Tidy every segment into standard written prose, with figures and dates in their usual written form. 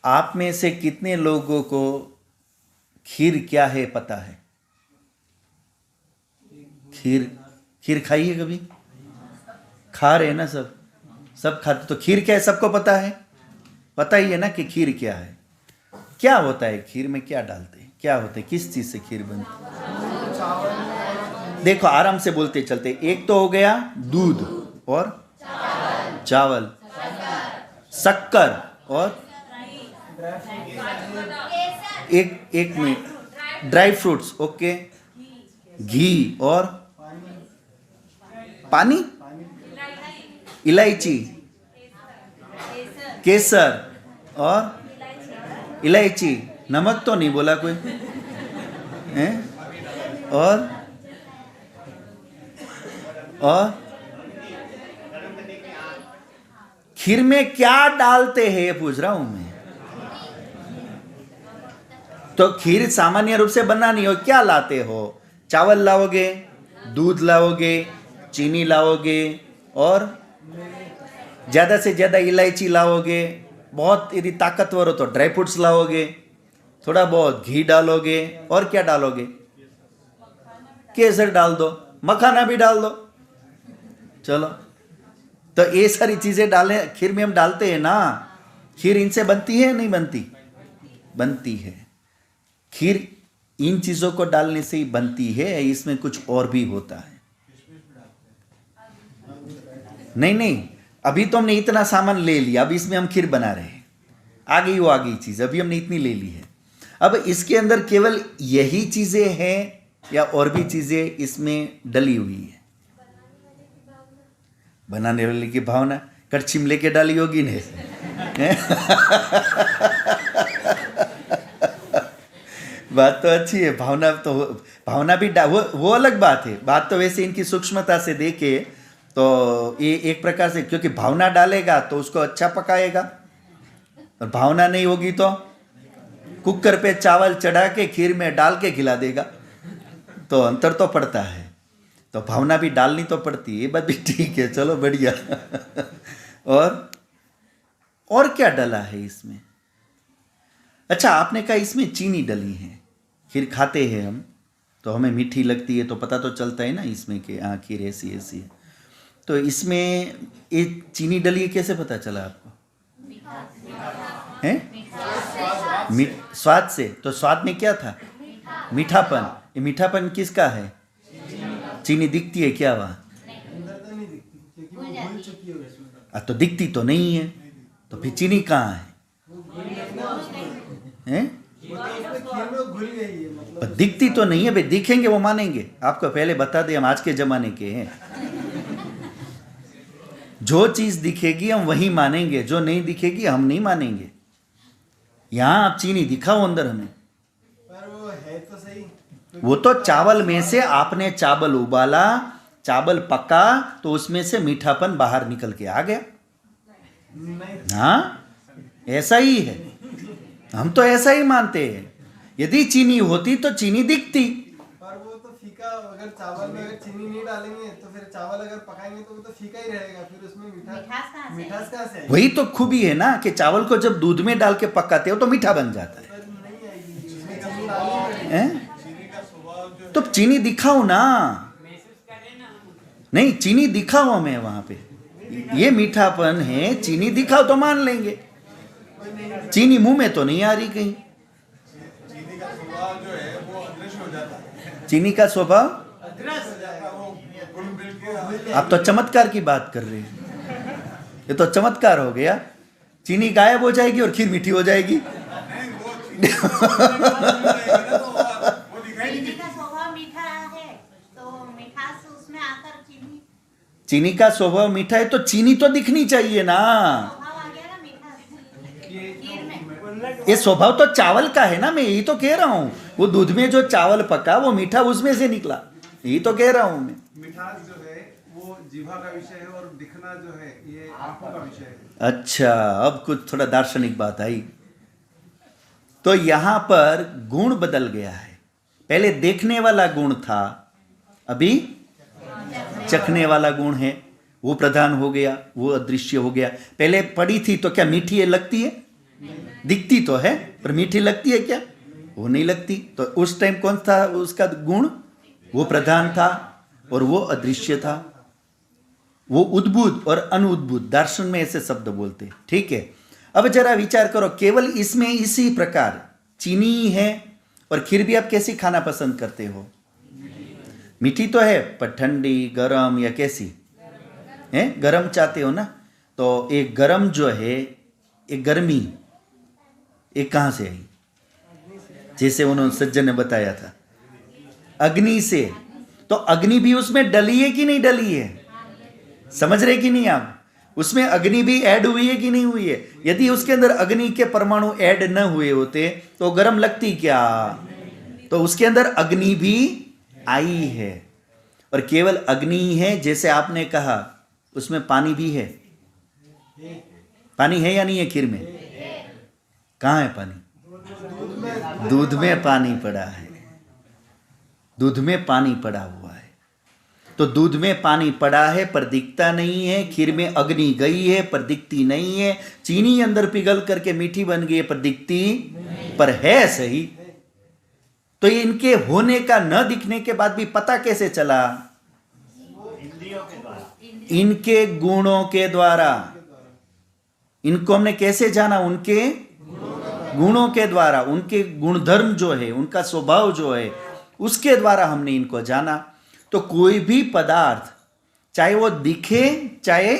आप में से कितने लोगों को खीर क्या है पता है? खीर खीर खाई है कभी? खा रहे हैं ना सब? सब खाते। तो खीर क्या है सबको पता है? पता ही है ना कि खीर क्या है। क्या होता है खीर में? क्या डालते हैं? क्या होता है? किस चीज से खीर बनती है? देखो आराम से बोलते चलते। एक तो हो गया दूध और चावल, शक्कर और एक मिनट, ड्राई फ्रूट्स, ओके, घी और पानी, इलायची, केसर और इलायची। नमक तो नहीं बोला कोई हैं? और खीर में क्या डालते हैं ये पूछ रहा हूं मैं। तो खीर सामान्य रूप से बनानी हो क्या लाते हो? चावल लाओगे, दूध लाओगे, चीनी लाओगे और ज्यादा से ज्यादा इलायची लाओगे, बहुत यदि ताकतवर हो तो ड्राई फ्रूट्स लाओगे, थोड़ा बहुत घी डालोगे और क्या डालोगे? केसर डाल दो, मखाना भी डाल दो। चलो, तो ये सारी चीजें डालें खीर में हम डालते हैं ना। खीर इनसे बनती है नहीं बनती? बनती है। खीर इन चीजों को डालने से ही बनती है, इसमें कुछ और भी होता है। नहीं, अभी तो हमने इतना सामान ले लिया, अब इसमें हम खीर बना रहे हैं। आ गई चीज, अभी हमने इतनी ले ली है। अब इसके अंदर केवल यही चीजें हैं या और भी चीजें इसमें डली हुई है? बनाने वाले की भावना कड़छी लेके डाली होगी ने। बात तो अच्छी है। भावना भी वो अलग बात है। बात तो वैसे इनकी सूक्ष्मता से देखे तो ये एक प्रकार से, क्योंकि भावना डालेगा तो उसको अच्छा पकाएगा, और भावना नहीं होगी तो कुकर पे चावल चढ़ा के खीर में डाल के खिला देगा। तो अंतर तो पड़ता है। तो भावना भी डालनी तो पड़ती है। ये बात भी ठीक है, चलो बढ़िया। और क्या डला है इसमें? अच्छा, आपने कहा इसमें चीनी डली है। खीर खाते हैं हम तो हमें मीठी लगती है, तो पता तो चलता है ना इसमें कि हाँ खीर ऐसी है। तो इसमें ये चीनी डली है, कैसे पता चला आपको? हैं? स्वाद से। तो स्वाद में क्या था? मीठापन। ये मीठापन किसका है? चीनी दिखती है क्या वहाँ? तो दिखती तो नहीं है, तो फिर चीनी कहाँ है? हैं? दिखती तो नहीं है भाई। दिखेंगे वो मानेंगे। आपको पहले बता दें, हम आज के जमाने के हैं। जो चीज दिखेगी हम वही मानेंगे, जो नहीं दिखेगी हम नहीं मानेंगे। यहां आप चीनी दिखाओ अंदर हमें। पर वो है तो सही। वो तो चावल में से आपने चावल उबाला, चावल पका, तो उसमें से मीठापन बाहर निकल के आ गया। हाँ, ऐसा ही है। हम तो ऐसा ही मानते हैं। यदि चीनी होती तो चीनी दिखती। पर वो तो फीका, अगर चावल में अगर चीनी नहीं डालेंगे तो फिर चावल अगर पकाएंगे तो वो तो फीका ही रहेगा। फिर उसमें मिठास कहाँ से? वही तो खूबी है ना कि चावल को जब दूध में डाल के पकाते हो तो मीठा बन जाता है। तो चीनी दिखाओ ना। नहीं, चीनी दिखाओ हमें वहां पे। ये मीठापन है, चीनी दिखाओ तो मान लेंगे। चीनी मुंह में तो नहीं आ रही कहीं। चीनी का स्वभाव, आप तो चमत्कार की बात कर रहे हैं। ये तो चमत्कार हो गया। चीनी गायब हो जाएगी और खीर मीठी हो जाएगी। चीनी का स्वभाव मीठा है तो चीनी तो दिखनी चाहिए ना। ये स्वभाव तो चावल का है ना। मैं यही तो कह रहा हूँ। वो दूध में जो चावल पका वो मीठा उसमें से निकला, यही तो कह रहा हूँ मैं। मिठास जो है वो जीवा का विषय है और दिखना जो है ये आंखों का विषय है। अच्छा, अब कुछ थोड़ा दार्शनिक बात आई। तो यहां पर गुण बदल गया है। पहले देखने वाला गुण था, अभी चखने वाला गुण है। वो प्रधान हो गया, वो अदृश्य हो गया। पहले पड़ी थी तो क्या मीठी है लगती है? दिखती तो है पर मीठी लगती है क्या? वो नहीं लगती। तो उस टाइम कौन था उसका गुण? वो प्रधान था और वो अदृश्य था। वो उद्भूत और अनुद्भूत, दर्शन में ऐसे शब्द बोलते। ठीक है, अब जरा विचार करो, केवल इसमें इसी प्रकार चीनी है और फिर भी आप कैसी खाना पसंद करते हो? मीठी तो है पर ठंडी, गरम या कैसी है? गरम चाहते हो ना। तो एक गरम जो है, एक गर्मी, एक कहां से आई? जैसे उन्होंने सज्जन ने बताया था, अग्नि से। तो अग्नि भी उसमें डली है कि नहीं डली है? समझ रहे कि नहीं आप? उसमें अग्नि भी ऐड हुई है कि नहीं हुई है? यदि उसके अंदर अग्नि के परमाणु ऐड न हुए होते तो गर्म लगती क्या? तो उसके अंदर अग्नि भी आई है और केवल अग्नि ही है। जैसे आपने कहा उसमें पानी भी है। पानी है या नहीं है खीर में? कहां है पानी? दूध में पानी पड़ा है। दूध में पानी पड़ा हुआ है। तो दूध में पानी पड़ा है पर दिखता नहीं है। खीर में अग्नि गई है पर दिखती नहीं है। चीनी अंदर पिघल करके मीठी बन गई है पर दिखती पर है सही। तो इनके होने का न दिखने के बाद भी पता कैसे चला? इनके गुणों के द्वारा। इनको हमने कैसे जाना? उनके गुणों के द्वारा। उनके गुणधर्म जो है, उनका स्वभाव जो है, उसके द्वारा हमने इनको जाना। तो कोई भी पदार्थ चाहे वो दिखे चाहे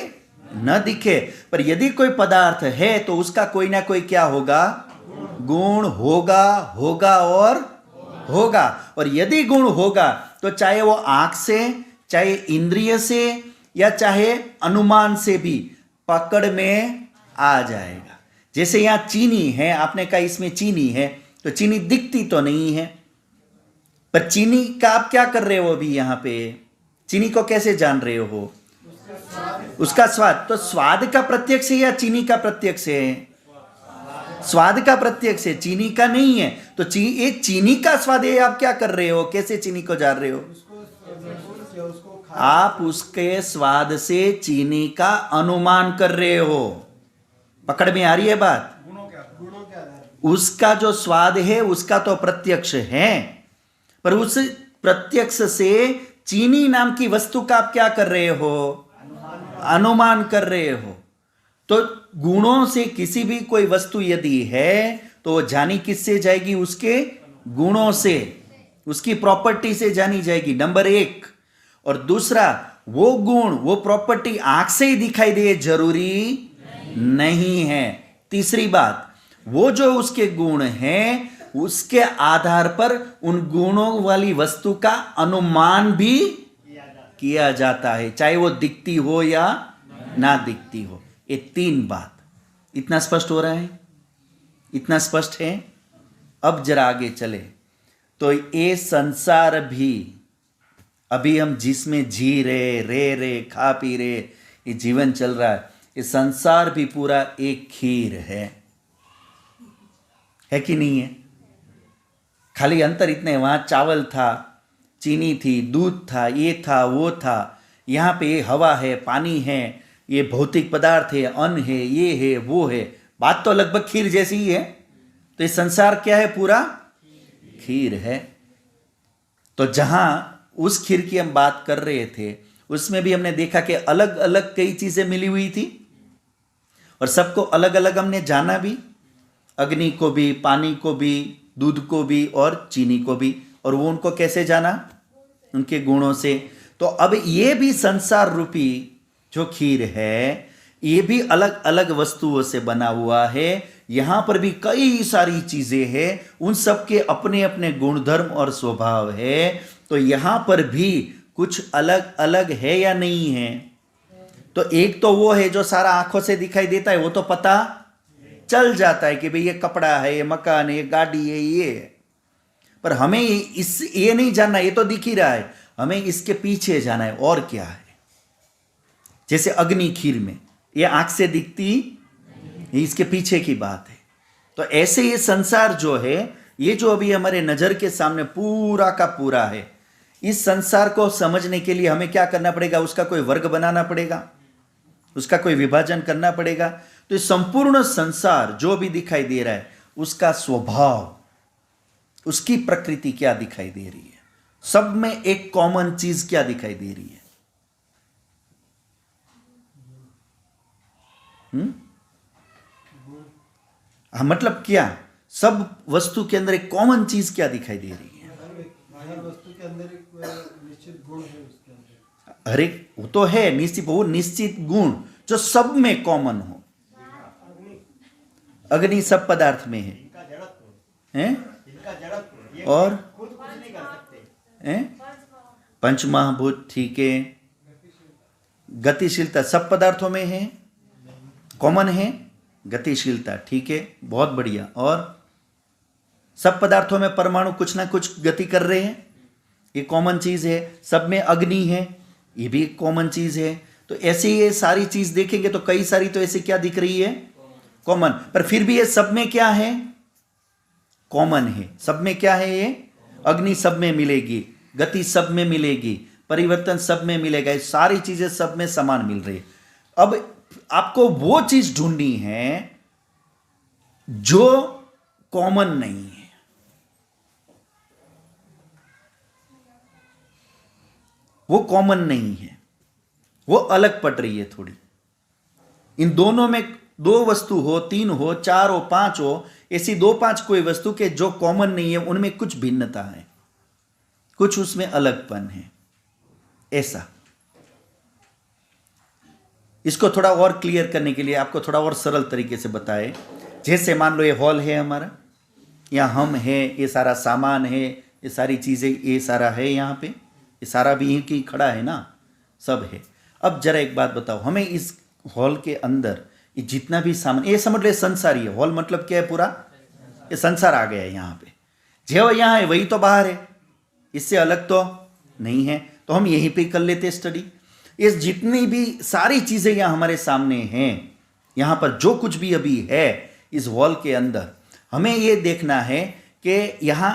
न दिखे, पर यदि कोई पदार्थ है तो उसका कोई ना कोई क्या होगा? गुण होगा, होगा और होगा। और यदि गुण होगा तो चाहे वो आंख से, चाहे इंद्रिय से या चाहे अनुमान से भी पकड़ में आ जाएगा। जैसे यहां चीनी है, आपने कहा इसमें चीनी है, तो चीनी दिखती तो नहीं है पर चीनी का आप क्या कर रहे हो अभी यहां पे? चीनी को कैसे जान रहे हो? उसका स्वाद। तो स्वाद का प्रत्यक्ष है या चीनी का प्रत्यक्ष है? स्वाद का प्रत्यक्ष है, चीनी का नहीं है। तो एक चीनी का स्वाद है, आप क्या कर रहे हो? कैसे चीनी को जान रहे हो? आप उसके स्वाद से चीनी का अनुमान कर रहे हो। पकड़ में आ रही है बात? उसका जो स्वाद है उसका तो प्रत्यक्ष है, पर उस प्रत्यक्ष से चीनी नाम की वस्तु का आप क्या कर रहे हो? अनुमान कर रहे हो। तो गुणों से किसी भी कोई वस्तु यदि है तो वो जानी किससे जाएगी? उसके गुणों से, उसकी प्रॉपर्टी से जानी जाएगी, नंबर एक। और दूसरा, वो गुण, वो प्रॉपर्टी आंख से ही दिखाई दे जरूरी नहीं है। तीसरी बात, वो जो उसके गुण हैं उसके आधार पर उन गुणों वाली वस्तु का अनुमान भी किया जाता है, चाहे वो दिखती हो या ना दिखती हो। ये तीन बात। इतना स्पष्ट हो रहा है? इतना स्पष्ट है? अब जरा आगे चले तो ये संसार भी, अभी हम जिसमें जी रहे, रह रहे, खा पी रहे, ये जीवन चल रहा है, ये संसार भी पूरा एक खीर है कि नहीं है? खाली अंतर इतने, वहां चावल था, चीनी थी, दूध था, ये था, वो था। यहाँ पे ये हवा है, पानी है, ये भौतिक पदार्थ है, अन्न है, ये है, वो है। बात तो लगभग खीर जैसी ही है। तो ये संसार क्या है? पूरा खीर है। तो जहां उस खीर की हम बात कर रहे थे उसमें भी हमने देखा कि अलग अलग कई चीजें मिली हुई थी और सबको अलग अलग हमने जाना भी। अग्नि को भी, पानी को भी, दूध को भी और चीनी को भी। और वो उनको कैसे जाना? उनके गुणों से। तो अब ये भी संसार रूपी जो खीर है, ये भी अलग अलग वस्तुओं से बना हुआ है। यहां पर भी कई सारी चीजें हैं, उन सब के अपने अपने गुणधर्म और स्वभाव है। तो यहां पर भी कुछ अलग अलग है या नहीं है? तो एक तो वो है जो सारा आंखों से दिखाई देता है, वो तो पता चल जाता है कि भाई ये कपड़ा है, ये मकान है, ये गाड़ी है, ये है। पर हमें ये नहीं जानना, ये तो दिख ही रहा है, हमें इसके पीछे जाना है और क्या है। जैसे अग्नि खीर में ये आंख से दिखती, ये इसके पीछे की बात है। तो ऐसे ये संसार जो है, ये जो अभी हमारे नजर के सामने पूरा का पूरा है, इस संसार को समझने के लिए हमें क्या करना पड़ेगा? उसका कोई वर्ग बनाना पड़ेगा, उसका कोई विभाजन करना पड़ेगा। तो ये संपूर्ण संसार जो भी दिखाई दे रहा है उसका स्वभाव, उसकी प्रकृति क्या दिखाई दे रही है, सब में एक कॉमन चीज क्या दिखाई दे रही है? हाँ, मतलब क्या, सब वस्तु के अंदर एक कॉमन चीज क्या दिखाई दे रही है? हर वस्तु के अंदर एक निश्चित गुण है उसके अंदर। हर एक वो तो है निश्चित, वो निश्चित गुण जो सब में कॉमन हो। अग्नि सब पदार्थ में है? और हैं? पंचमहाभूत ठीक है। गतिशीलता सब पदार्थों में है, कॉमन है गतिशीलता, ठीक है, बहुत बढ़िया। और सब पदार्थों में परमाणु कुछ ना कुछ गति कर रहे हैं, ये कॉमन चीज है। सब में अग्नि है, ये भी एक कॉमन चीज है। तो ऐसे ये सारी चीज देखेंगे तो कई सारी तो ऐसे क्या दिख रही है, कॉमन, पर फिर भी ये सब में क्या है, कॉमन है। सब में क्या है, ये अग्नि सब में मिलेगी, गति सब में मिलेगी, परिवर्तन सब में मिलेगा, ये सारी चीजें सब में समान मिल रही है। अब आपको वो चीज ढूंढनी है जो कॉमन नहीं है। वो कॉमन नहीं है, वो अलग पड़ रही है थोड़ी। इन दोनों में दो वस्तु हो, तीन हो, चार हो, पांच हो, ऐसी दो पांच कोई वस्तु के जो कॉमन नहीं है, उनमें कुछ भिन्नता है, कुछ उसमें अलगपन है, ऐसा। इसको थोड़ा और क्लियर करने के लिए आपको थोड़ा और सरल तरीके से बताए। जैसे मान लो ये हॉल है हमारा, यहाँ हम है, ये सारा सामान है, ये सारी चीजें, ये सारा है यहाँ पे, ये सारा भी यहीं की खड़ा है ना, सब है। अब जरा एक बात बताओ, हमें इस हॉल के अंदर ये जितना भी सामान, ये समझ लो संसार ही है। हॉल मतलब क्या है, पूरा ये संसार आ गया है यहाँ पे। जो यहाँ है वही तो बाहर है, इससे अलग तो नहीं है। तो हम यहीं पे कर लेते स्टडी। इस जितनी भी सारी चीजें यहाँ हमारे सामने हैं, यहाँ पर जो कुछ भी अभी है इस हॉल के अंदर, हमें ये देखना है कि यहाँ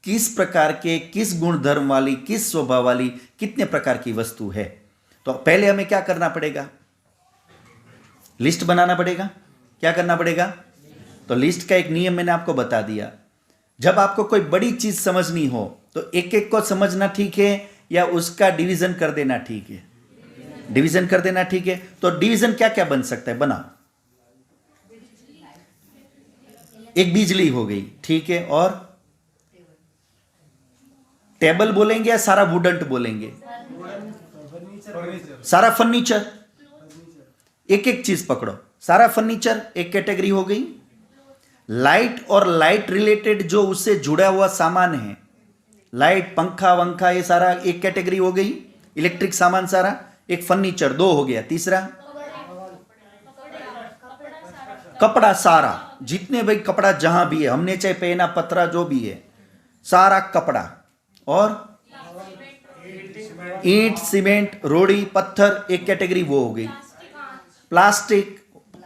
किस प्रकार के, किस गुणधर्म वाली, किस स्वभाव वाली, कितने प्रकार की वस्तु है। तो पहले हमें क्या करना पड़ेगा, लिस्ट बनाना पड़ेगा। क्या करना पड़ेगा, तो लिस्ट का एक नियम मैंने आपको बता दिया। जब आपको कोई बड़ी चीज समझनी हो तो एक एक को समझना ठीक है या उसका डिवीजन कर देना ठीक है? डिवीजन कर देना ठीक है। तो डिवीजन क्या क्या बन सकता है, बनाओ। एक बिजली हो गई, ठीक है, और टेबल बोलेंगे या सारा वुडंट बोलेंगे? सारा फर्नीचर, एक एक चीज पकड़ो। सारा फर्नीचर एक कैटेगरी हो गई। लाइट और लाइट रिलेटेड जो उससे जुड़ा हुआ सामान है, लाइट, पंखा वंखा, ये सारा एक कैटेगरी हो गई। इलेक्ट्रिक सामान सारा एक फर्नीचर, दो हो गया। तीसरा कपड़ा, सारा जितने भाई कपड़ा जहां भी है, हमने चाहे पहना पतरा जो भी है, सारा कपड़ा। और ईंट, सीमेंट, रोड़ी, पत्थर एक कैटेगरी वो हो गई। प्लास्टिक,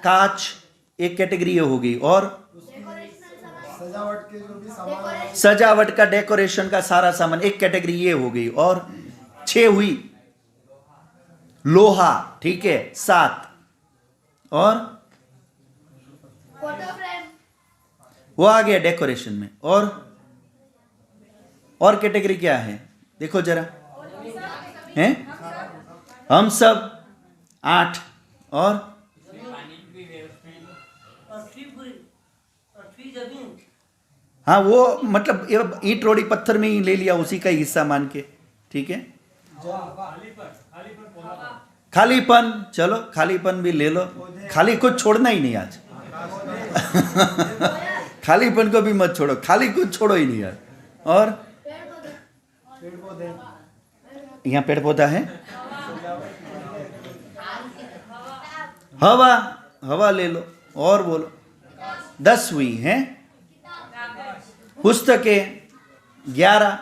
कांच एक कैटेगरी ये हो गई। और सजावट के जो भी सामान, सजावट का, डेकोरेशन का सारा सामान एक कैटेगरी ये हो गई। और 6 हुई। लोहा, ठीक है, 7। और वो आ गया डेकोरेशन में। और कैटेगरी क्या है, देखो जरा, हैं हम सब 8। और हाँ, वो मतलब ईंट रोड़ी पत्थर में ही ले लिया, उसी का हिस्सा मान के, ठीक है। खालीपन, चलो खालीपन भी ले लो। खाली कुछ छोड़ना ही नहीं आज। खालीपन को भी मत छोड़ो, खाली कुछ छोड़ो ही नहीं आज। और यहाँ पेड़ पौधा है। हवा, हवा ले लो। और बोलो, 10 हुई हैं। पुस्तकें 11,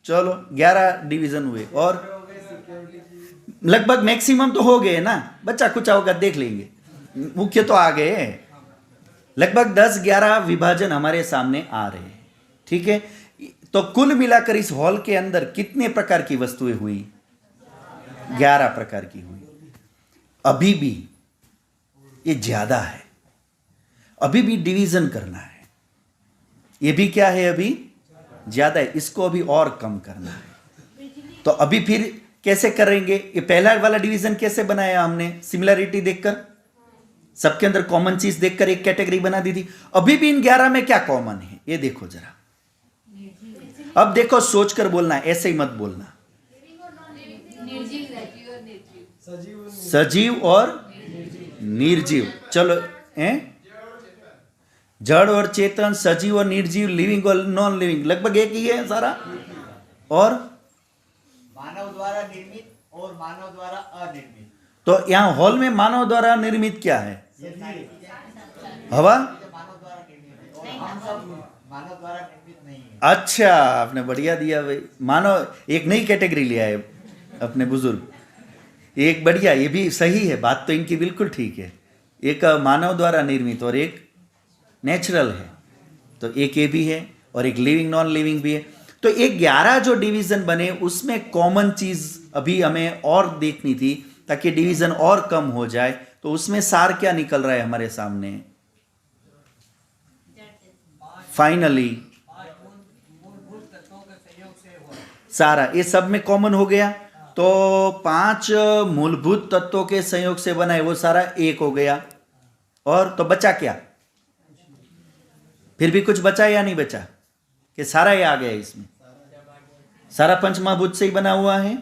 चलो 11 डिवीजन हुए। और लगभग मैक्सिमम तो हो गए ना, बच्चा कुछ होगा देख लेंगे, मुख्य तो आ गए। लगभग 10-11 विभाजन हमारे सामने आ रहे हैं, ठीक है। तो कुल मिलाकर इस हॉल के अंदर कितने प्रकार की वस्तुएं हुई? 11 प्रकार की हुई। अभी भी ये ज्यादा है, अभी भी डिवीजन करना है। ये भी क्या है, अभी ज्यादा है, इसको अभी और कम करना है। तो अभी फिर कैसे करेंगे? ये पहला वाला डिवीजन कैसे बनाया हमने? सिमिलरिटी देखकर, सबके अंदर कॉमन चीज देखकर एक कैटेगरी बना दी थी। अभी भी इन 11 में क्या कॉमन है ये देखो जरा। अब देखो, सोचकर बोलना, ऐसे ही मत बोलना। सजीव और निर्जीव, चलो हैं, जड़ और चेतन, सजीव और निर्जीव, लिविंग और नॉन लिविंग, लगभग एक ही है सारा। और मानव द्वारा निर्मित और मानव द्वारा अनिर्मित। तो यहां हॉल में मानव द्वारा निर्मित क्या है? हवा। मानव द्वारा निर्मित है और हम सब मानव द्वारा निर्मित नहीं है। अच्छा, आपने बढ़िया दिया भाई। मानव, एक नई कैटेगरी लिया है अपने बुजुर्ग, एक बढ़िया, ये भी सही है, बात तो इनकी बिल्कुल ठीक है। एक मानव द्वारा निर्मित और एक नेचुरल है, तो एक ये भी है और एक लिविंग नॉन लिविंग भी है। तो एक 11 जो डिवीजन बने उसमें कॉमन चीज अभी हमें और देखनी थी ताकि डिवीजन और कम हो जाए। तो उसमें सार क्या निकल रहा है हमारे सामने? फाइनली मूलभूत तत्वों के संयोग से हुआ। सारा ये सब में कॉमन हो गया। तो 5 मूलभूत तत्वों के संयोग से बना है, वो सारा एक हो गया। और तो बचा क्या? फिर भी कुछ बचा या नहीं बचा? कि सारा ये आ गया इसमें? सारा पंचमहाभूत से ही बना हुआ है।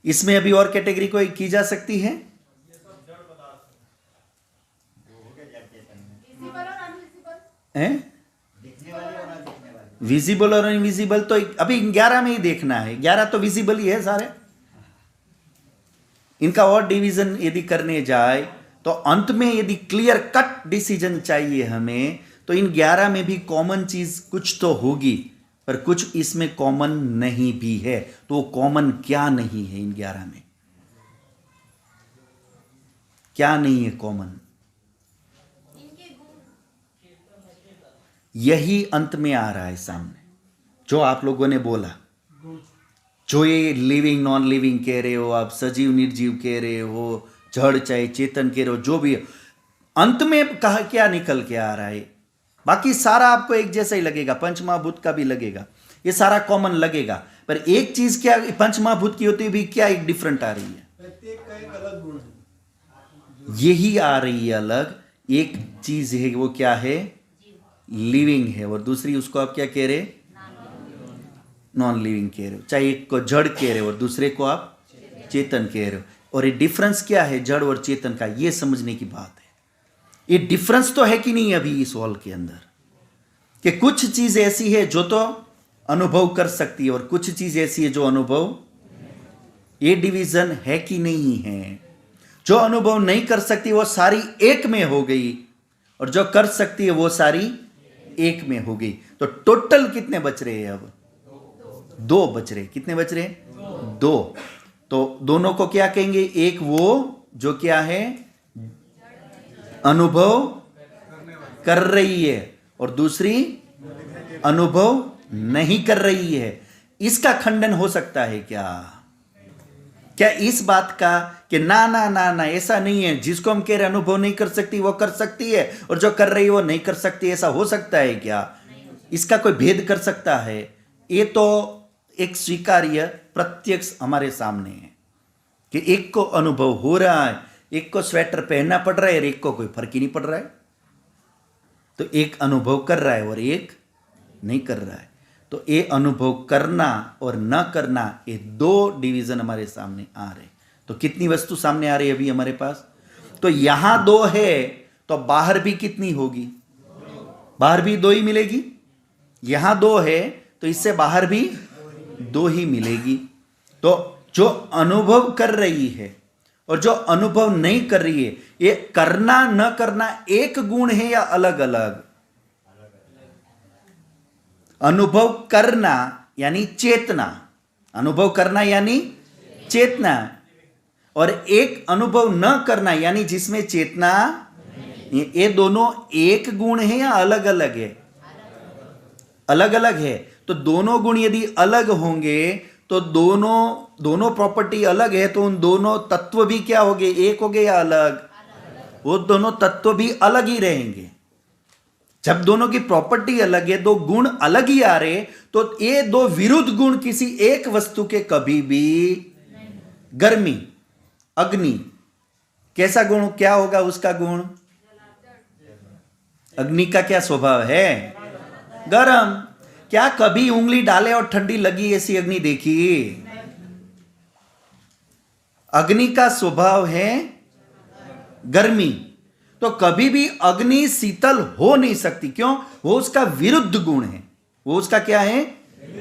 इसमें अभी और कैटेगरी कोई की जा सकती है? हैं? दिखने वाली और न दिखने वाली। विजिबल और इनविजिबल तो अभी 11 में ही देखना है। 11 तो विजिबल ही है सारे। इनका और डिवीजन यदि करने जाए तो अंत में यदि क्लियर कट डिसीजन चाहिए हमें, तो इन 11 में भी कॉमन चीज कुछ तो होगी, पर कुछ इसमें कॉमन नहीं भी है। तो वो कॉमन क्या नहीं है इन 11 में? क्या नहीं है कॉमन? यही अंत में आ रहा है सामने, जो आप लोगों ने बोला, जो ये लिविंग नॉन लिविंग कह रहे हो आप, सजीव निर्जीव कह रहे हो, जड़ चाहे चेतन कह रहे हो, जो भी है, अंत में कहा क्या निकल के आ रहा है? बाकी सारा आपको एक जैसा ही लगेगा, पंचमहाभूत का भी लगेगा, ये सारा कॉमन लगेगा, पर एक चीज क्या पंचमहाभूत की होती भी क्या एक डिफरेंट आ रही है? प्रत्येक का एक अलग गुण है। यही आ रही है अलग। एक चीज है वो क्या है? लिविंग है, और दूसरी उसको आप क्या कह रहे? नॉन लिविंग कह रहे हो। चाहे एक को जड़ कह रहे हो और दूसरे को आप चेतन कह रहे हो। और ये डिफरेंस क्या है जड़ और चेतन का, ये समझने की बात है। ये डिफरेंस तो है कि नहीं अभी इस हॉल के अंदर, कि कुछ चीज ऐसी है जो तो अनुभव कर सकती है और कुछ चीज ऐसी है जो अनुभव, ये डिवीजन है कि नहीं है? जो अनुभव नहीं कर सकती वो सारी एक में हो गई, और जो कर सकती है वो सारी एक में हो गई। तो टोटल कितने बच रहे हैं अब? 2 बच रहे। कितने बच रहे? 2। तो दोनों को क्या कहेंगे? एक वो जो क्या है अनुभव कर रही है, और दूसरी अनुभव नहीं कर रही है। इसका खंडन हो सकता है क्या? क्या इस बात का कि ना ना ना ना ऐसा नहीं है, जिसको हम कह रहे अनुभव नहीं कर सकती वो कर सकती है, और जो कर रही है वो नहीं कर सकती, ऐसा हो सकता है क्या? इसका कोई भेद कर सकता है? ये तो एक स्वीकार्य प्रत्यक्ष हमारे सामने है कि एक को अनुभव हो रहा है, एक को स्वेटर पहनना पड़ रहा है और एक को कोई फर्क ही नहीं पड़ रहा है। तो एक अनुभव कर रहा है और एक नहीं कर रहा है। तो ये अनुभव करना और न करना, ये 2 डिवीजन हमारे सामने आ रहे। तो कितनी वस्तु सामने आ रही है अभी हमारे पास? तो यहां 2 है, तो बाहर भी कितनी होगी? बाहर भी 2 ही मिलेगी। यहां 2 है तो इससे बाहर भी 2 ही मिलेगी। तो जो अनुभव कर रही है और जो अनुभव नहीं कर रही है, ये करना न करना एक गुण है या अलग अलग? अनुभव करना यानी चेतना, अनुभव करना यानी चेतना, और एक अनुभव न करना यानी जिसमें चेतना, ये दोनों एक गुण है या अलग अलग है? अलग अलग है। तो दोनों गुण यदि अलग होंगे तो दोनों प्रॉपर्टी अलग है, तो उन दोनों तत्व भी क्या हो गए, एक हो गए या अलग? वो दोनों तत्व भी अलग ही रहेंगे। जब दोनों की प्रॉपर्टी अलग है, दो गुण अलग ही आ रहे, तो ये दो विरुद्ध गुण किसी एक वस्तु के कभी भी, गर्मी, अग्नि, कैसा गुण, क्या होगा उसका गुण? अग्नि का क्या स्वभाव है? गरम। क्या कभी उंगली डाले और ठंडी लगी ऐसी अग्नि देखी? अग्नि का स्वभाव है गर्मी, तो कभी भी अग्नि शीतल हो नहीं सकती। क्यों? वो उसका विरुद्ध गुण है। वो उसका क्या है?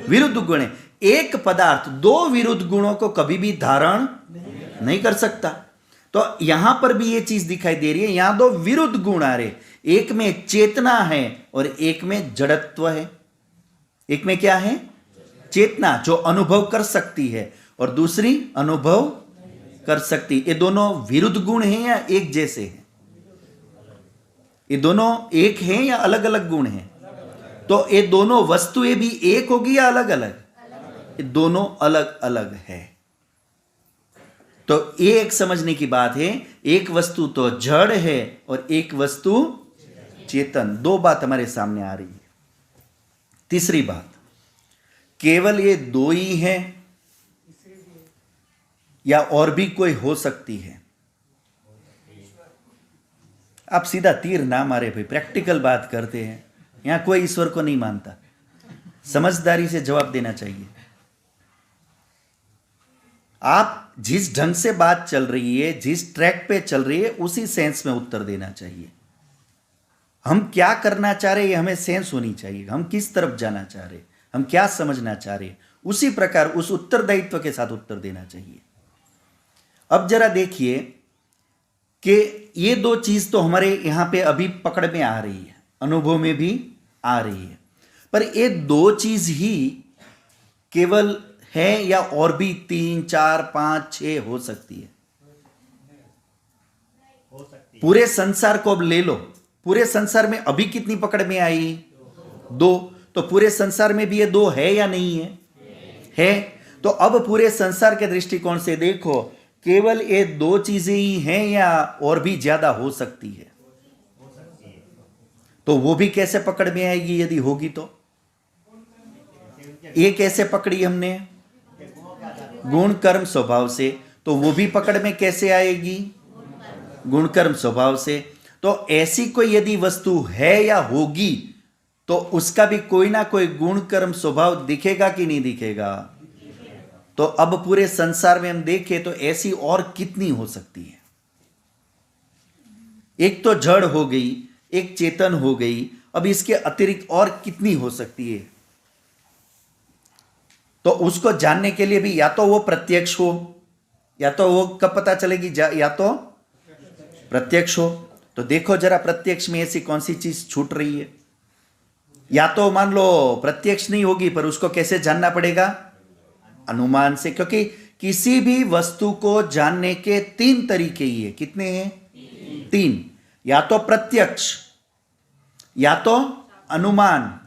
विरुद्ध गुण है। एक पदार्थ दो विरुद्ध गुणों को कभी भी धारण नहीं कर सकता। तो यहां पर भी ये चीज दिखाई दे रही है, यहां दो विरुद्ध गुण आ रहे, एक में चेतना है और एक में जड़त्व है। एक में क्या है? चेतना, जो अनुभव कर सकती है, और दूसरी अनुभव कर सकती। ये दोनों विरुद्ध गुण हैं या एक जैसे हैं? ये दोनों एक हैं या अलग अलग गुण हैं? तो ये दोनों वस्तुएं भी एक होगी या अलग अलग? ये दोनों अलग अलग है। तो ये एक समझने की बात है, एक वस्तु तो जड़ है और एक वस्तु चेतन। दो बात हमारे सामने आ रही है। तीसरी बात, केवल ये दो ही हैं या और भी कोई हो सकती है? आप सीधा तीर ना मारे भाई, प्रैक्टिकल बात करते हैं। यहां कोई ईश्वर को नहीं मानता, समझदारी से जवाब देना चाहिए। आप जिस ढंग से बात चल रही है, जिस ट्रैक पे चल रही है, उसी सेंस में उत्तर देना चाहिए। हम क्या करना चाह रहे हैं, हमें सेंस होनी चाहिए। हम किस तरफ जाना चाह रहे हैं, हम क्या समझना चाह रहे हैं, उसी प्रकार उस उत्तरदायित्व के साथ उत्तर देना चाहिए। अब जरा देखिए कि ये दो चीज तो हमारे यहां पे अभी पकड़ में आ रही है, अनुभव में भी आ रही है, पर ये दो चीज ही केवल है या और भी 3, 4, 5, 6 हो सकती है? पूरे संसार को अब ले लो, पूरे संसार में अभी कितनी पकड़ में आई? 2। तो पूरे संसार में भी ये 2 है या नहीं है? है। तो अब पूरे संसार के दृष्टिकोण से देखो, केवल ये 2 चीजें ही हैं या और भी ज्यादा हो सकती है? तो वो भी कैसे पकड़ में आएगी यदि होगी तो? ये कैसे पकड़ी हमने? गुण कर्म स्वभाव से। तो वो भी पकड़ में कैसे आएगी? गुण कर्म स्वभाव से। तो ऐसी कोई यदि वस्तु है या होगी, तो उसका भी कोई ना कोई गुण कर्म स्वभाव दिखेगा कि नहीं दिखेगा? तो अब पूरे संसार में हम देखें तो ऐसी और कितनी हो सकती है? एक तो जड़ हो गई, एक चेतन हो गई, अब इसके अतिरिक्त और कितनी हो सकती है? तो उसको जानने के लिए भी या तो वो प्रत्यक्ष हो, या तो वो कब पता चलेगी, या तो प्रत्यक्ष हो। तो देखो जरा प्रत्यक्ष में ऐसी कौन सी चीज छूट रही है? या तो मान लो प्रत्यक्ष नहीं होगी, पर उसको कैसे जानना पड़ेगा? अनुमान से। क्योंकि किसी भी वस्तु को जानने के 3 तरीके ही है। कितने हैं? 3। या तो प्रत्यक्ष, या तो अनुमान,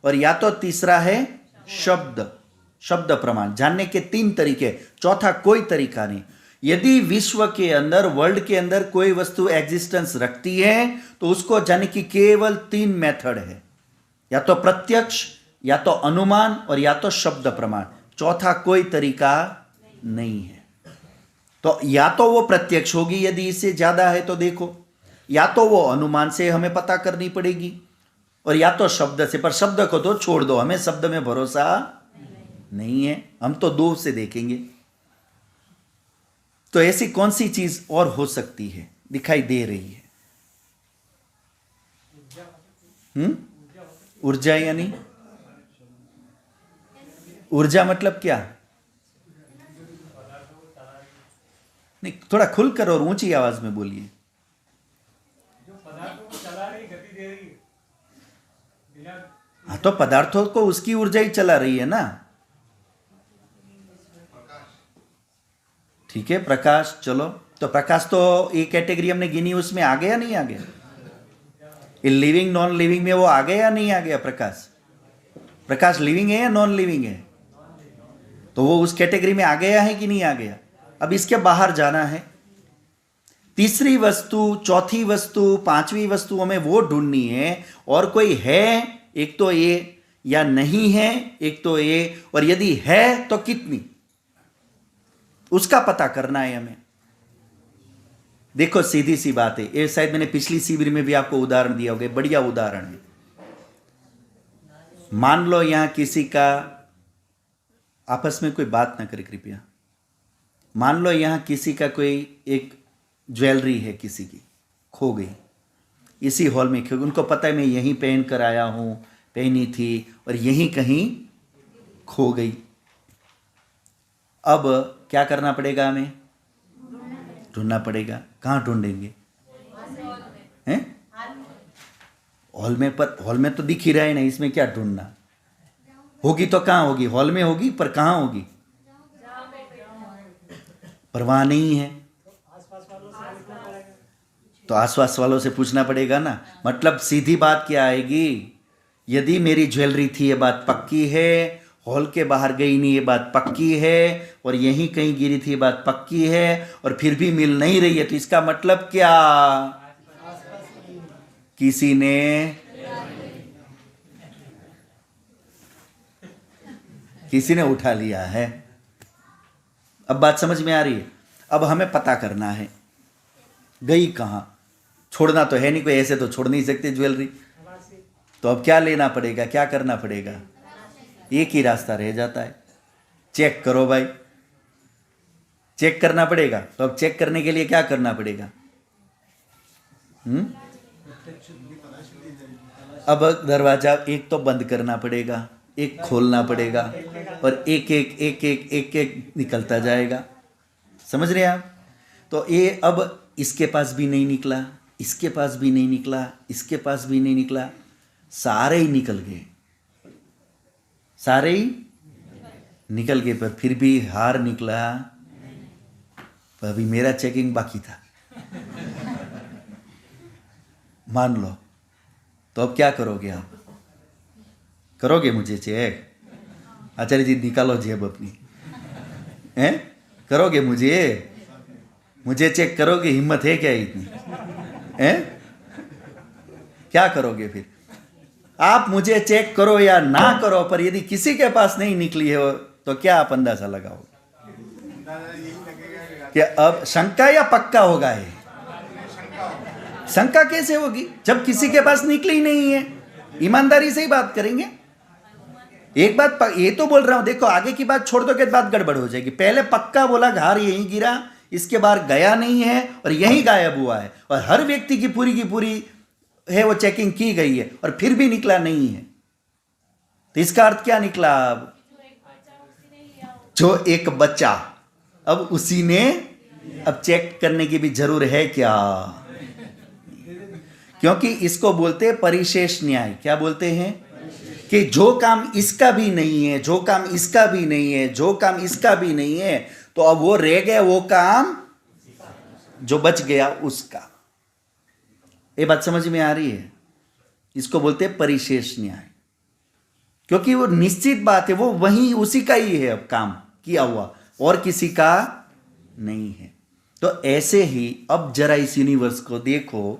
और या तो तीसरा है शब्द प्रमाण। जानने के 3 तरीके, चौथा कोई तरीका नहीं। यदि विश्व के अंदर, वर्ल्ड के अंदर कोई वस्तु एग्जिस्टेंस रखती है, तो उसको जानने की केवल 3 मेथड है, या तो प्रत्यक्ष, या तो अनुमान, और या तो शब्द प्रमाण। चौथा कोई तरीका नहीं है। तो या तो वो प्रत्यक्ष होगी यदि इससे ज्यादा है तो देखो, या तो वो अनुमान से हमें पता करनी पड़ेगी, और या तो शब्द से। पर शब्द को तो छोड़ दो, हमें शब्द में भरोसा नहीं है, हम तो 2 से देखेंगे। तो ऐसी कौन सी चीज और हो सकती है, दिखाई दे रही है? ऊर्जा यानी? ऊर्जा मतलब क्या? नहीं, थोड़ा खुलकर और ऊंची आवाज में बोलिए। हाँ, तो पदार्थों को उसकी ऊर्जा ही चला रही है ना। ठीक है, प्रकाश। चलो, तो प्रकाश तो ये कैटेगरी हमने गिनी, उसमें आ गया नहीं आ गया? ये लिविंग नॉन लिविंग में वो आ गया या नहीं आ गया? प्रकाश लिविंग है या नॉन लिविंग है? तो वो उस कैटेगरी में आ गया है कि नहीं आ गया? अब इसके बाहर जाना है। तीसरी वस्तु, चौथी वस्तु, पांचवी वस्तु हमें वो ढूंढनी है। और कोई है, एक तो ये, या नहीं है, एक तो ये, और यदि है तो कितनी, उसका पता करना है हमें। देखो सीधी सी बात है, ये शायद मैंने पिछली शिविर में भी आपको उदाहरण दिया होगा, बढ़िया उदाहरण है। मान लो यहां किसी का, आपस में कोई बात ना करे कृपया। मान लो यहां किसी का कोई एक ज्वेलरी है, किसी की खो गई, इसी हॉल में खो गई, उनको पता है मैं यहीं पहन कर आया हूं, पहनी थी, और यहीं कहीं खो गई। अब क्या करना पड़ेगा हमें? ढूंढना पड़ेगा। कहाँ ढूंढेंगे? हैं? हॉल में, पर हॉल में तो दिख ही रहा है ना, इसमें क्या ढूंढना? होगी तो कहाँ होगी? हॉल में होगी, पर कहाँ होगी? परवाह नहीं है तो आसपास वालों से पूछना पड़ेगा ना। मतलब सीधी बात क्या आएगी? यदि मेरी ज्वेलरी थी, ये बात पक्की है, हॉल के बाहर गई नहीं, ये बात पक्की है, और यहीं कहीं गिरी थी, ये बात पक्की है, और फिर भी मिल नहीं रही है, तो इसका मतलब क्या? किसी ने उठा लिया है। अब बात समझ में आ रही है? अब हमें पता करना है गई कहाँ। छोड़ना तो है नहीं, कोई ऐसे तो छोड़ नहीं सकते ज्वेलरी। तो अब क्या लेना पड़ेगा, क्या करना पड़ेगा? एक ही रास्ता रह जाता है, चेक करो भाई, चेक करना पड़ेगा। तो अब चेक करने के लिए क्या करना पड़ेगा? अब दरवाजा एक तो बंद करना पड़ेगा, एक खोलना पड़ेगा, और एक एक एक एक एक एक निकलता जाएगा। समझ रहे हैं आप? तो ये अब इसके पास भी नहीं निकला, इसके पास भी नहीं निकला, इसके पास भी नहीं निकला, सारे ही निकल गए, सारे ही निकल गए, पर फिर भी हार निकला। पर अभी मेरा चेकिंग बाकी था, मान लो। तो अब क्या करोगे आप? करोगे मुझे चेक? आचार्य जी निकालो जेब अपनी, हैं? करोगे मुझे चेक करोगे? हिम्मत है क्या इतनी? हैं? क्या करोगे फिर? आप मुझे चेक करो या ना करो, पर यदि किसी के पास नहीं निकली है तो क्या आप अंदाजा लगाओगे कि अब शंका या पक्का होगा? ये शंका कैसे होगी जब किसी के पास निकली नहीं है? ईमानदारी से ही बात करेंगे। एक बात ये तो बोल रहा हूं, देखो आगे की बात छोड़ दो कि बात गड़बड़ हो जाएगी। पहले पक्का बोला, घर यहीं गिरा, इसके बाहर गया नहीं है, और यहीं गायब हुआ है, और हर व्यक्ति की पूरी है वो चेकिंग की गई है, और फिर भी निकला नहीं है। तो इसका अर्थ क्या निकला? अब जो एक बच्चा, अब उसी ने, अब चेक करने की भी जरूरत है क्या? क्योंकि इसको बोलते हैं परिशेष न्याय। क्या बोलते हैं? कि जो काम इसका भी नहीं है, जो काम इसका भी नहीं है, जो काम इसका भी नहीं है, तो अब वो रह गया वो काम जो बच गया उसका। ये बात समझ में आ रही है? इसको बोलते हैं परिशेष न्याय, क्योंकि वो निश्चित बात है, वो वही उसी का ही है, अब काम किया हुआ, और किसी का नहीं है। तो ऐसे ही अब जरा इस यूनिवर्स को देखो,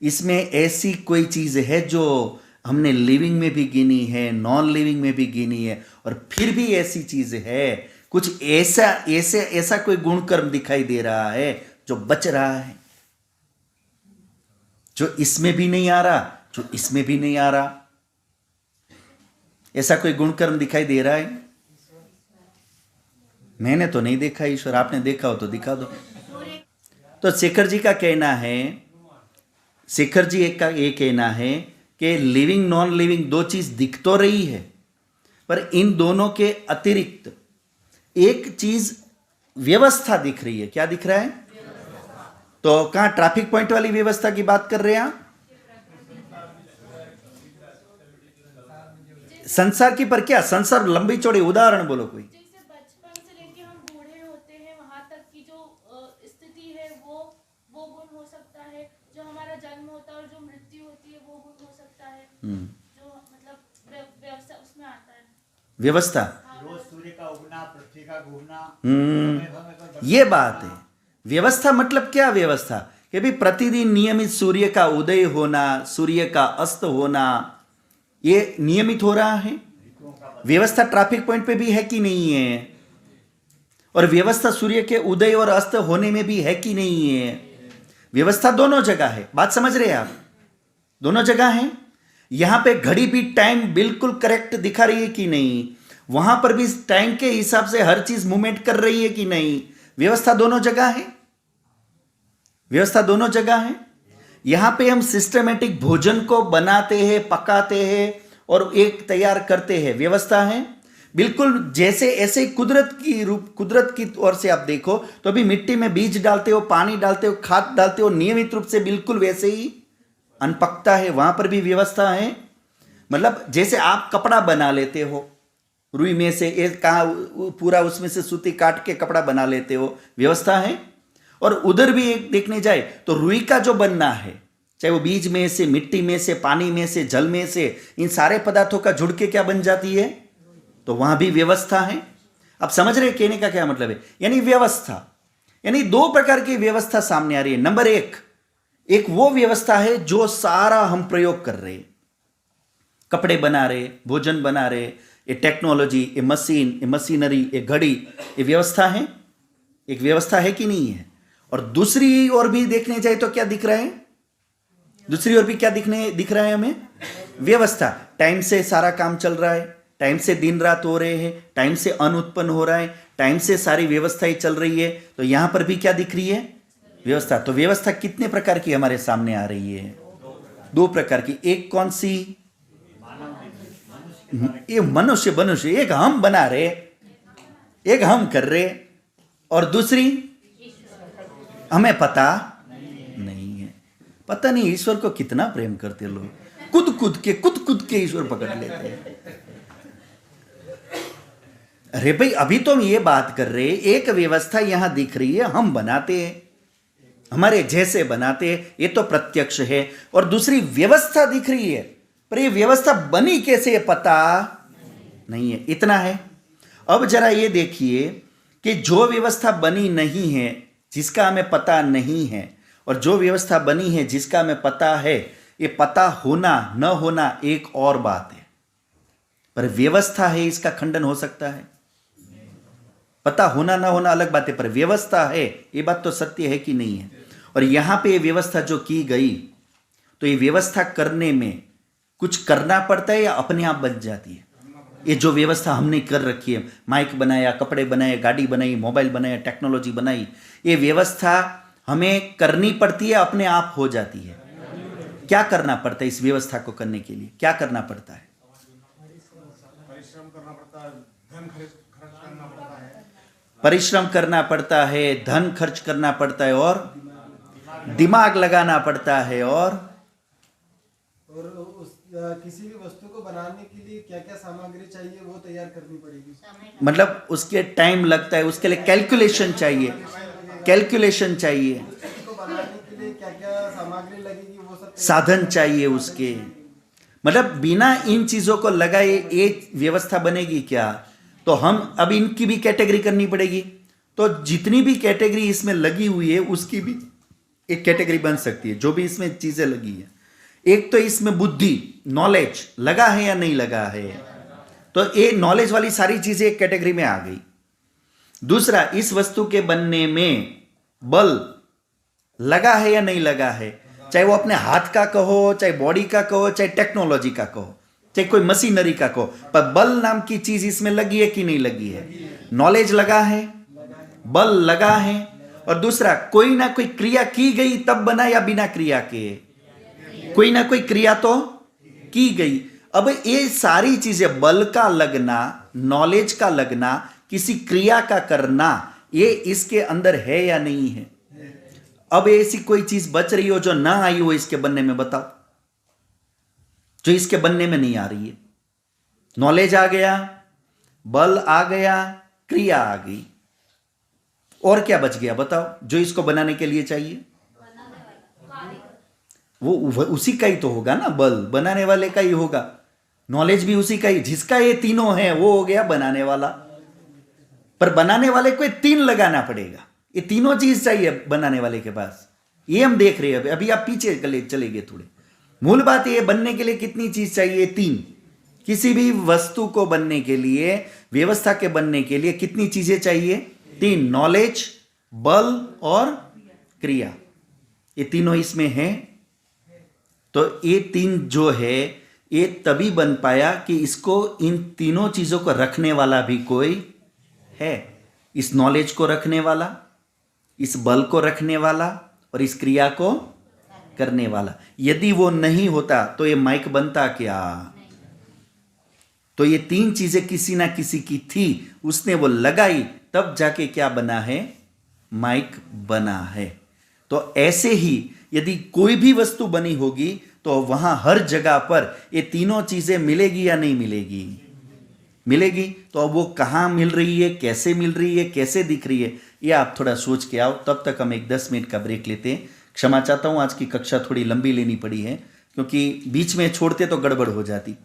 इसमें ऐसी कोई चीज है जो हमने लिविंग में भी गिनी है, नॉन लिविंग में भी गिनी है, और फिर भी ऐसी चीज है, कुछ ऐसा कोई गुण कर्म दिखाई दे रहा है जो बच रहा है, जो इसमें भी नहीं आ रहा, जो इसमें भी नहीं आ रहा। ऐसा कोई गुण कर्म दिखाई दे रहा है? मैंने तो नहीं देखा ईश्वर, आपने देखा हो तो दिखा दो। तो शेखर जी का कहना है, शेखर जी का ये कहना है कि लिविंग नॉन लिविंग दो चीज दिख तो रही है, पर इन दोनों के अतिरिक्त एक चीज व्यवस्था दिख रही है। क्या दिख रहा है? तो कहां ट्रैफिक पॉइंट वाली व्यवस्था की बात कर रहे हैं आप? संसार की, पर क्या संसार लंबी चौड़ी उदाहरण बोलो कोई। जैसे बचपन से लेके हम बूढ़े होते हैं वहां तक की जो स्थिति है वो गुण हो सकता है। जो हमारा जन्म होता है और जो मृत्यु होती है वो गुण हो सकता है। जो मतलब व्यवस्था उसमें आता है। व्यवस्था रोज सूर्य का उगना, पृथ्वी ये बात है। व्यवस्था मतलब क्या व्यवस्था? कि भी प्रतिदिन नियमित सूर्य का उदय होना, सूर्य का अस्त होना, ये नियमित हो रहा है। व्यवस्था ट्रैफिक पॉइंट पे भी है कि नहीं है? और व्यवस्था सूर्य के उदय और अस्त होने में भी है कि नहीं है? व्यवस्था दोनों जगह है। बात समझ रहे हैं आप? दोनों जगह है। यहां पे घड़ी भी टाइम बिल्कुल करेक्ट दिखा रही है कि नहीं? वहां पर भी टाइम के हिसाब से हर चीज मूवमेंट कर रही है कि नहीं? व्यवस्था दोनों जगह है। व्यवस्था दोनों जगह है। यहां पे हम सिस्टमेटिक भोजन को बनाते हैं, पकाते हैं और एक तैयार करते हैं, व्यवस्था है। बिल्कुल जैसे ऐसे कुदरत की ओर से आप देखो तो अभी मिट्टी में बीज डालते हो, पानी डालते हो, खाद डालते हो, नियमित रूप से बिल्कुल वैसे ही अन्न पकता है। वहां पर भी व्यवस्था है। मतलब जैसे आप कपड़ा बना लेते हो रुई में से, एक कहा पूरा उसमें से सूती काट के कपड़ा बना लेते हो, व्यवस्था है। और उधर भी एक देखने जाए तो रुई का जो बनना है, चाहे वो बीज में से, मिट्टी में से, पानी में से, जल में से, इन सारे पदार्थों का जुड़ के क्या बन जाती है, तो वहां भी व्यवस्था है। अब समझ रहे कहने का क्या मतलब है? यानी व्यवस्था, यानी दो प्रकार की व्यवस्था सामने आ रही है। नंबर एक वो व्यवस्था है जो सारा हम प्रयोग कर रहे हैं, कपड़े बना रहे, भोजन बना रहे, ये टेक्नोलॉजी, ये मशीन, ये मशीनरी, ये घड़ी, ये व्यवस्था है। एक व्यवस्था है कि नहीं है? और दूसरी ओर भी देखने जाए तो क्या दिख रहा है? दूसरी ओर भी क्या दिख रहा है हमें? व्यवस्था। टाइम से सारा काम चल रहा है, टाइम से दिन रात हो रहे हैं, टाइम से अन्न उत्पन्न हो रहा है, टाइम से सारी व्यवस्थाएं चल रही है। तो यहां पर भी क्या दिख रही है? व्यवस्था। तो व्यवस्था कितने प्रकार की हमारे सामने आ रही है? दो प्रकार की। एक कौन सी? ये मनुष्य, एक हम बना रहे, एक हम कर रहे, और दूसरी हमें पता नहीं है। पता नहीं ईश्वर को कितना प्रेम करते लोग, कूद कूद के ईश्वर पकड़ लेते हैं। अरे भाई अभी तो हम ये बात कर रहे हैं, एक व्यवस्था यहां दिख रही है, हम बनाते हैं, हमारे जैसे बनाते हैं, ये तो प्रत्यक्ष है। और दूसरी व्यवस्था दिख रही है, पर ये व्यवस्था बनी कैसे पता नहीं है। इतना है। अब जरा ये देखिए कि जो व्यवस्था बनी नहीं है, जिसका हमें पता नहीं है, और जो व्यवस्था बनी है जिसका हमें पता है, ये पता होना न होना एक और बात है। पर व्यवस्था है, इसका खंडन हो सकता है? पता होना ना होना अलग बात है, पर व्यवस्था है, ये बात तो सत्य है कि नहीं है? और यहां पे ये व्यवस्था जो की गई, तो ये व्यवस्था करने में कुछ करना पड़ता है या अपने आप बन जाती है? ये जो व्यवस्था हमने कर रखी है, माइक बनाया, कपड़े बनाए, गाड़ी बनाई, मोबाइल बनाया, टेक्नोलॉजी बनाई, ये व्यवस्था हमें करनी पड़ती है, अपने आप हो जाती है? क्या करना पड़ता है इस व्यवस्था को करने के लिए? क्या करना पड़ता है? परिश्रम करना पड़ता है, धन खर्च करना पड़ता है, परिश्रम करना पड़ता है, धन खर्च करना पड़ता है, और दिमाग लगाना पड़ता है, और उस किसी भी वस्तु को बनाने के लिए क्या क्या सामग्री चाहिए वो तैयार करनी पड़ेगी। मतलब उसके टाइम लगता है, उसके लिए कैलकुलेशन चाहिए, कैलकुलेशन चाहिए, उसको बनाने के लिए क्या क्या सामग्री लगेगी वो सब साधन चाहिए उसके। मतलब बिना इन चीजों को लगाए एक व्यवस्था बनेगी क्या? तो हम अब इनकी भी कैटेगरी करनी पड़ेगी। तो जितनी भी कैटेगरी इसमें लगी हुई है उसकी भी एक कैटेगरी बन सकती है, जो भी इसमें चीजें लगी है। एक तो इसमें बुद्धि, नॉलेज लगा है या नहीं लगा है, तो ये नॉलेज वाली सारी चीजें एक कैटेगरी में आ गई। दूसरा, इस वस्तु के बनने में बल लगा है या नहीं लगा है, चाहे वो अपने हाथ का कहो, चाहे बॉडी का कहो, चाहे टेक्नोलॉजी का कहो, चाहे कोई मशीनरी का कहो, पर बल नाम की चीज इसमें लगी है कि नहीं लगी है? नॉलेज लगा है, बल लगा है। और दूसरा, कोई ना कोई क्रिया की गई तब बना या बिना क्रिया के? कोई ना कोई क्रिया तो की गई। अब ये सारी चीजें, बल का लगना, नॉलेज का लगना, किसी क्रिया का करना, ये इसके अंदर है या नहीं है? अब ऐसी कोई चीज बच रही हो जो ना आई हो इसके बनने में, बताओ, जो इसके बनने में नहीं आ रही है? नॉलेज आ गया, बल आ गया, क्रिया आ गई, और क्या बच गया बताओ जो इसको बनाने के लिए चाहिए? वो उसी का ही तो होगा ना, बल बनाने वाले का ही होगा, नॉलेज भी उसी का ही। जिसका ये तीनों है वो हो गया बनाने वाला। पर बनाने वाले को ये 3 लगाना पड़ेगा, ये तीनों चीज चाहिए बनाने वाले के पास। ये हम देख रहे हैं। अभी आप पीछे चले गए थोड़े। मूल बात ये, बनने के लिए कितनी चीज चाहिए? 3। किसी भी वस्तु को बनने के लिए, व्यवस्था के बनने के लिए कितनी चीजें चाहिए? 3। नॉलेज, बल और क्रिया, ये तीनों इसमें है। तो ये 3 जो है ये तभी बन पाया कि इसको, इन तीनों चीजों को रखने वाला भी कोई है। इस नॉलेज को रखने वाला, इस बल को रखने वाला और इस क्रिया को करने वाला। यदि वो नहीं होता तो ये माइक बनता क्या? तो ये 3 चीजें किसी ना किसी की थी, उसने वो लगाई, तब जाके क्या बना है? माइक बना है। तो ऐसे ही यदि कोई भी वस्तु बनी होगी तो वहां हर जगह पर ये तीनों चीजें मिलेगी या नहीं मिलेगी? मिलेगी। तो अब वो कहां मिल रही है, कैसे मिल रही है, कैसे दिख रही है, ये आप थोड़ा सोच के आओ। तब तक हम एक 10 मिनट का ब्रेक लेते हैं। क्षमा चाहता हूं, आज की कक्षा थोड़ी लंबी लेनी पड़ी है, क्योंकि बीच में छोड़ते तो गड़बड़ हो जाती,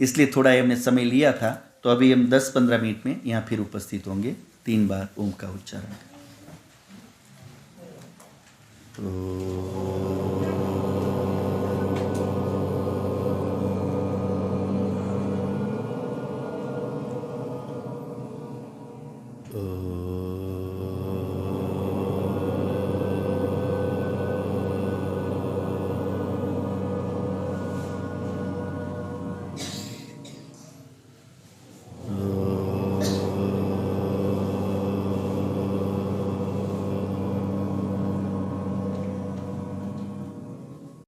इसलिए थोड़ा हमने समय लिया था। तो अभी हम 10-15 मिनट में यहाँ फिर उपस्थित होंगे। 3 बार ओम का उच्चारण। तो